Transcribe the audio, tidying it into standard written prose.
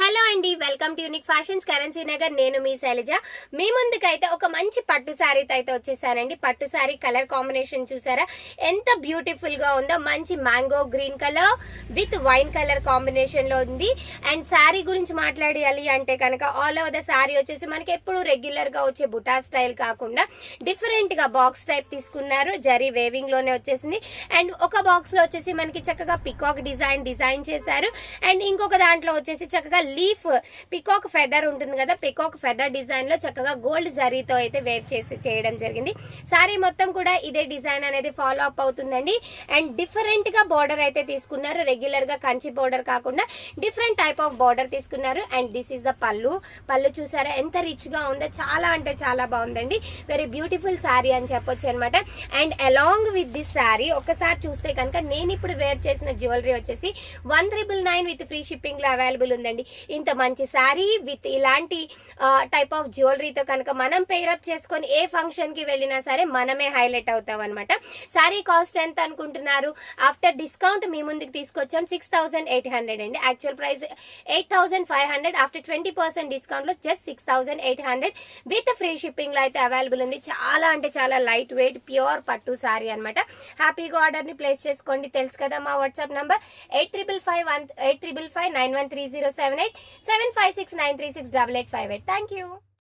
Hello అండి, welcome to unique fashions currency Nagar. నేను మీ శైలజ. మీ ముందుకైతే ఒక మంచి పట్టు శారీతో అయితే వచ్చేసానండి. పట్టు శారీ కలర్ కాంబినేషన్ చూసారా ఎంత బ్యూటిఫుల్ గా ఉందో. మంచి mango green colour with wine colour combination లో ఉంది. అండ్ శారీ గురించి మాట్లాడాలి అంటే కనుక ఆల్ ఓవర్ ద శారీ వచ్చేసి మనకి ఎప్పుడు రెగ్యులర్ గా వచ్చే బుటా స్టైల్ కాకుండా డిఫరెంట్ గా బాక్స్ టైప్ తీసుకున్నారు. జరీ వేవింగ్ లోనే వచ్చేసింది. అండ్ ఒక బాక్స్ లో వచ్చేసి మనకి చక్కగా పికాక్ డిజైన్ చేశారు. అండ్ ఇంకొక దాంట్లో వచ్చేసి చక్కగా లీఫ్ పికాక్ ఫెదర్ ఉంటుంది కదా, పికాక్ ఫెదర్ డిజైన్ లో చక్కగా గోల్డ్ జరీతో అయితే వేవ్ చేసి చేయడం జరిగింది. సారీ మొత్తం కూడా ఇదే డిజైన్ అనేది ఫాలో అప్ అవుతుందండి. అండ్ డిఫరెంట్ గా బోర్డర్ అయితే తీసుకున్నారు. రెగ్యులర్ గా కంచి బోర్డర్ కాకుండా డిఫరెంట్ టైప్ ఆఫ్ బోర్డర్ తీసుకున్నారు. అండ్ దిస్ ఇస్ ద పళ్ళు చూసారా ఎంత రిచ్ గా ఉందో. చాలా అంటే చాలా బాగుందండి. వెరీ బ్యూటిఫుల్ శారీ అని చెప్పొచ్చు అనమాట. And along with this sari ఒకసారి చూస్తే కనుక నేను ఇప్పుడు వేర్ చేసిన జ్యువెలరీ వచ్చేసి 1999 విత్ ఫ్రీ షిప్పింగ్ లో అవైలబుల్ ఉందండి. ఇంత మంచి శారీ విత్ ఇలాంటి టైప్ ఆఫ్ జ్యువెలరీతో కనుక మనం పేరప్ చేసుకొని ఏ ఫంక్షన్ కి వెళ్ళినా సరే మనమే హైలైట్ అవుతాం అనమాట. శారీ కాస్ట్ ఎంత అనుకుంటున్నారు? ఆఫ్టర్ డిస్కౌంట్ మీ ముందుకు తీసుకొచ్చాం 6800 అండి. Actual price 8500. ఆఫ్టర్ 20% డిస్కౌంట్ లో జస్ట్ 6800 విత్ ఫ్రీ షిప్పింగ్ లో అయితే అవైలబుల్ ఉంది. చాలా అంటే చాలా లైట్ వెయిట్ ప్యూర్ పట్టు శారీ అనమాట. హ్యాపీగా ఆర్డర్ ని ప్లేస్ చేసుకోండి. తెలుసు కదా మా వాట్సాప్ నంబర్ 8555 913078 756 936 8858. Thank you.